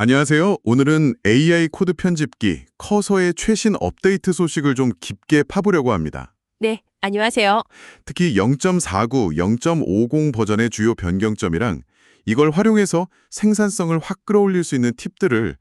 안녕하세요. 오늘은 AI 코드 편집기 커서의 최신 업데이트 소식을 좀 깊게 파보려고 합니다. 네, 안녕하세요. 특히 0.49, 0.50 버전의 주요 변경점이랑 이걸 활용해서 생산성을 확 끌어올릴 수 있는 팁들을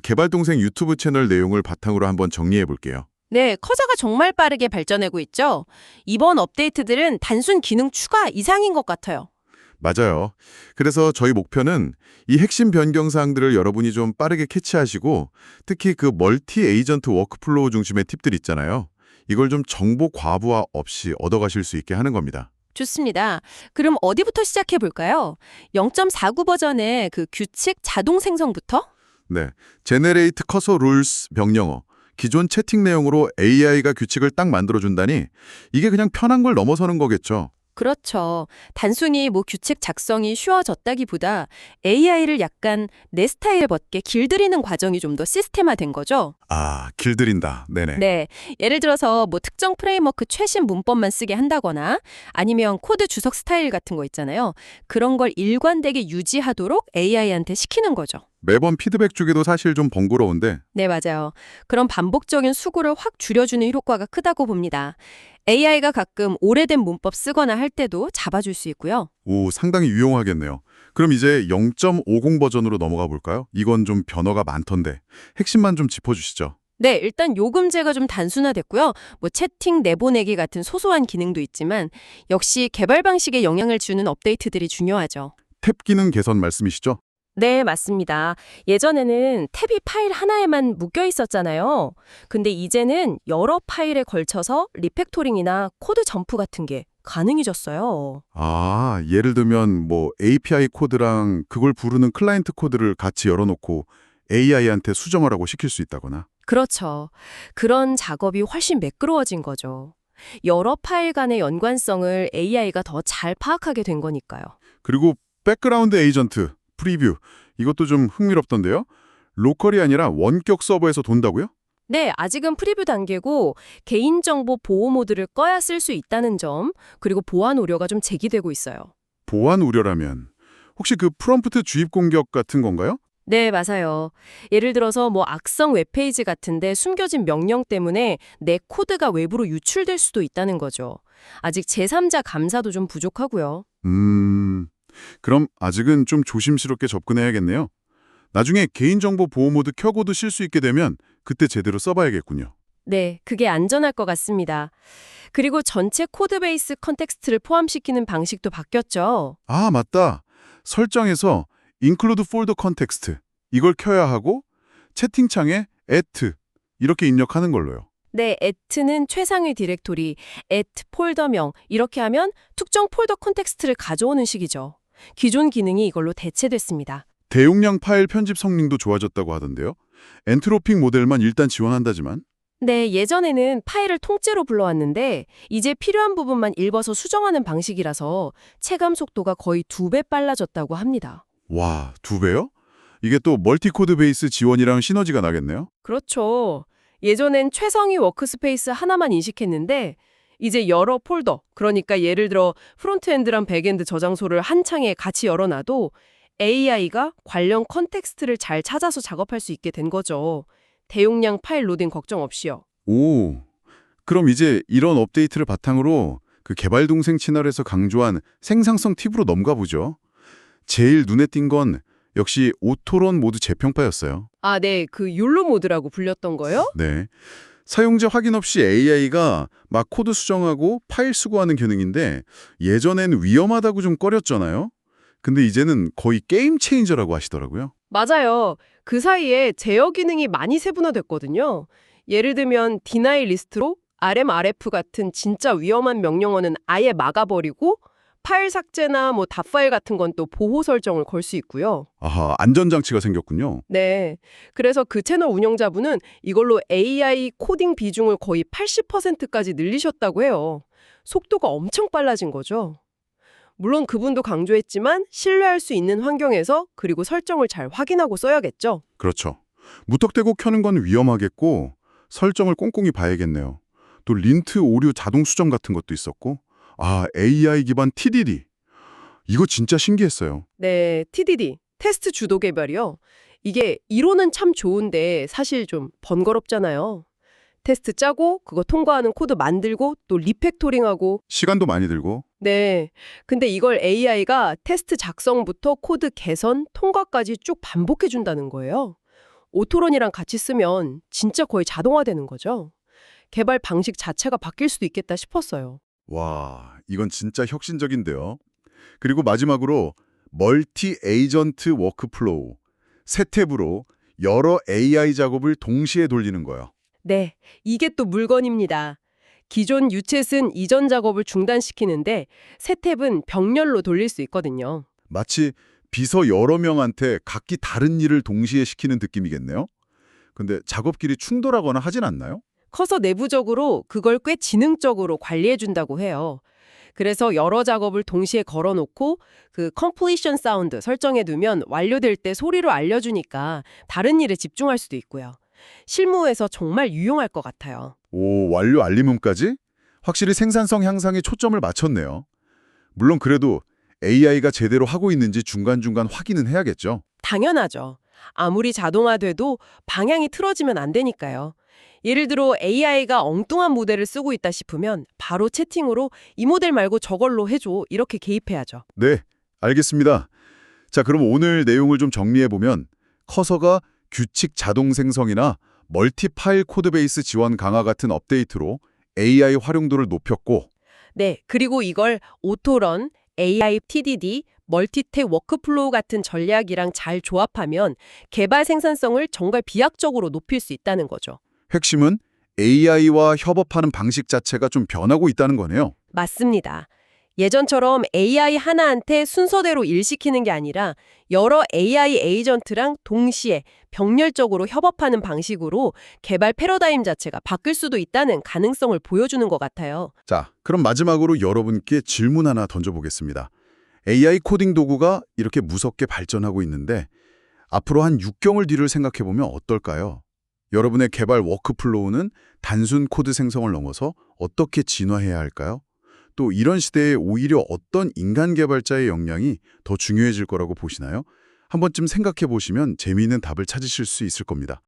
개발 동생 유튜브 채널 내용을 바탕으로 한번 정리해 볼게요. 네, 커서가 정말 빠르게 발전하고 있죠. 이번 업데이트들은 단순 기능 추가 이상인 것 같아요. 맞아요. 그래서 저희 목표는 이 핵심 변경 사항들을 여러분이 좀 빠르게 캐치하시고 특히 그 멀티 에이전트 워크플로우 중심의 팁들 있잖아요. 이걸 좀 정보 과부하 없이 얻어가실 수 있게 하는 겁니다. 좋습니다. 그럼 어디부터 시작해 볼까요? 0.49 버전의 그 규칙 자동 생성부터? 네, Generate Cursor Rules 명령어. 기존 채팅 내용으로 AI가 규칙을 딱 만들어준다니 이게 그냥 편한 걸 넘어서는 거겠죠. 그렇죠. 단순히 뭐 규칙 작성이 쉬워졌다기보다 AI를 약간 내 스타일에 맞게 길들이는 과정이 좀 더 시스템화된 거죠. 아, 길들인다. 네네. 네. 예를 들어서 뭐 특정 프레임워크 최신 문법만 쓰게 한다거나 아니면 코드 주석 스타일 같은 거 있잖아요. 그런 걸 일관되게 유지하도록 AI한테 시키는 거죠. 매번 피드백 주기도 사실 좀 번거로운데 네, 맞아요. 그런 반복적인 수고를 확 줄여주는 효과가 크다고 봅니다. AI가 가끔 오래된 문법 쓰거나 할 때도 잡아줄 수 있고요. 오, 상당히 유용하겠네요. 그럼 이제 0.50 버전으로 넘어가 볼까요? 이건 좀 변화가 많던데 핵심만 좀 짚어주시죠. 네, 일단 요금제가 좀 단순화됐고요. 뭐 채팅 내보내기 같은 소소한 기능도 있지만 역시 개발 방식에 영향을 주는 업데이트들이 중요하죠. 탭 기능 개선 말씀이시죠? 네, 맞습니다. 예전에는 탭이 파일 하나에만 묶여 있었잖아요. 근데 이제는 여러 파일에 걸쳐서 리팩토링이나 코드 점프 같은 게 가능해졌어요. 아, 예를 들면 뭐 API 코드랑 그걸 부르는 클라이언트 코드를 같이 열어놓고 AI한테 수정하라고 시킬 수 있다거나. 그렇죠. 그런 작업이 훨씬 매끄러워진 거죠. 여러 파일 간의 연관성을 AI가 더 잘 파악하게 된 거니까요. 그리고 백그라운드 에이전트, 프리뷰 이것도 좀 흥미롭던데요. 로컬이 아니라 원격 서버에서 돈다고요? 네, 아직은 프리뷰 단계고 개인정보 보호 모드를 꺼야 쓸 수 있다는 점, 그리고 보안 우려가 좀 제기되고 있어요. 보안 우려라면 혹시 그 프롬프트 주입 공격 같은 건가요? 네, 맞아요. 예를 들어서 뭐 악성 웹페이지 같은데 숨겨진 명령 때문에 내 코드가 외부로 유출될 수도 있다는 거죠. 아직 제3자 감사도 좀 부족하고요. 그럼 아직은 좀 조심스럽게 접근해야겠네요. 나중에 개인정보 보호 모드 켜고도 쓸 수 있게 되면 그때 제대로 써봐야겠군요. 네, 그게 안전할 것 같습니다. 그리고 전체 코드 베이스 컨텍스트를 포함시키는 방식도 바뀌었죠. 아, 맞다. 설정에서 include folder context 이걸 켜야 하고 채팅창에 at 이렇게 입력하는 걸로요. 네, at는 최상위 디렉토리, at 폴더명 이렇게 하면 특정 폴더 컨텍스트를 가져오는 식이죠. 기존 기능이 이걸로 대체됐습니다. 대용량 파일 편집 성능도 좋아졌다고 하던데요. 엔트로픽 모델만 일단 지원한다지만 네, 예전에는 파일을 통째로 불러왔는데 이제 필요한 부분만 읽어서 수정하는 방식이라서 체감 속도가 거의 2배 빨라졌다고 합니다. 와, 2배요? 이게 또 멀티코드 베이스 지원이랑 시너지가 나겠네요. 그렇죠. 예전엔 최상위 워크스페이스 하나만 인식했는데 이제 여러 폴더, 그러니까 예를 들어 프론트엔드랑 백엔드 저장소를 한 창에 같이 열어놔도 AI가 관련 컨텍스트를 잘 찾아서 작업할 수 있게 된 거죠. 대용량 파일 로딩 걱정 없이요. 오, 그럼 이제 이런 업데이트를 바탕으로 그 개발 동생 채널에서 강조한 생산성 팁으로 넘가 보죠. 제일 눈에 띈 건 역시 오토론 모드 재평가였어요. 아, 네. 그 욜로 모드라고 불렸던 거요? 네. 사용자 확인 없이 AI가 막 코드 수정하고 파일 수거하는 기능인데 예전엔 위험하다고 좀 꺼렸잖아요. 근데 이제는 거의 게임 체인저라고 하시더라고요. 맞아요. 그 사이에 제어 기능이 많이 세분화됐거든요. 예를 들면 deny 리스트로 RMRF 같은 진짜 위험한 명령어는 아예 막아버리고 파일 삭제나 뭐 닷파일 같은 건 또 보호 설정을 걸 수 있고요. 아하, 안전장치가 생겼군요. 네. 그래서 그 채널 운영자분은 이걸로 AI 코딩 비중을 거의 80%까지 늘리셨다고 해요. 속도가 엄청 빨라진 거죠. 물론 그분도 강조했지만 신뢰할 수 있는 환경에서 그리고 설정을 잘 확인하고 써야겠죠. 그렇죠. 무턱대고 켜는 건 위험하겠고 설정을 꼼꼼히 봐야겠네요. 또 린트 오류 자동 수정 같은 것도 있었고 아, AI 기반 TDD. 이거 진짜 신기했어요. 네, TDD, 테스트 주도 개발이요. 이게 이론은 참 좋은데 사실 좀 번거롭잖아요. 테스트 짜고 그거 통과하는 코드 만들고 또 리팩토링하고 시간도 많이 들고. 네. 근데 이걸 AI가 테스트 작성부터 코드 개선, 통과까지 쭉 반복해 준다는 거예요. 오토런이랑 같이 쓰면 진짜 거의 자동화되는 거죠. 개발 방식 자체가 바뀔 수도 있겠다 싶었어요. 와, 이건 진짜 혁신적인데요. 그리고 마지막으로 멀티 에이전트 워크플로우. 세 탭으로 여러 AI 작업을 동시에 돌리는 거예요. 네, 이게 또 물건입니다. 기존 유챗은 이전 작업을 중단시키는데 새 탭은 병렬로 돌릴 수 있거든요. 마치 비서 여러 명한테 각기 다른 일을 동시에 시키는 느낌이겠네요. 근데 작업끼리 충돌하거나 하진 않나요? 커서 내부적으로 그걸 꽤 지능적으로 관리해 준다고 해요. 그래서 여러 작업을 동시에 걸어놓고 그 completion 사운드 설정해 두면 완료될 때 소리로 알려주니까 다른 일에 집중할 수도 있고요. 실무에서 정말 유용할 것 같아요. 오, 완료 알림음까지? 확실히 생산성 향상에 초점을 맞췄네요. 물론 그래도 AI가 제대로 하고 있는지 중간중간 확인은 해야겠죠. 당연하죠. 아무리 자동화돼도 방향이 틀어지면 안 되니까요. 예를 들어 AI가 엉뚱한 모델을 쓰고 있다 싶으면 바로 채팅으로 이 모델 말고 저걸로 해줘 이렇게 개입해야죠. 네, 알겠습니다. 자, 그럼 오늘 내용을 좀 정리해보면 커서가 규칙 자동 생성이나 멀티 파일 코드베이스 지원 강화 같은 업데이트로 AI 활용도를 높였고 네, 그리고 이걸 오토런, AI TDD, 멀티탭 워크플로우 같은 전략이랑 잘 조합하면 개발 생산성을 정말 비약적으로 높일 수 있다는 거죠. 핵심은 AI와 협업하는 방식 자체가 좀 변하고 있다는 거네요. 맞습니다. 예전처럼 AI 하나한테 순서대로 일 시키는 게 아니라 여러 AI 에이전트랑 동시에 병렬적으로 협업하는 방식으로 개발 패러다임 자체가 바뀔 수도 있다는 가능성을 보여주는 것 같아요. 자, 그럼 마지막으로 여러분께 질문 하나 던져보겠습니다. AI 코딩 도구가 이렇게 무섭게 발전하고 있는데 앞으로 한 6개월 뒤를 생각해보면 어떨까요? 여러분의 개발 워크플로우는 단순 코드 생성을 넘어서 어떻게 진화해야 할까요? 또 이런 시대에 오히려 어떤 인간 개발자의 역량이 더 중요해질 거라고 보시나요? 한 번쯤 생각해 보시면 재미있는 답을 찾으실 수 있을 겁니다.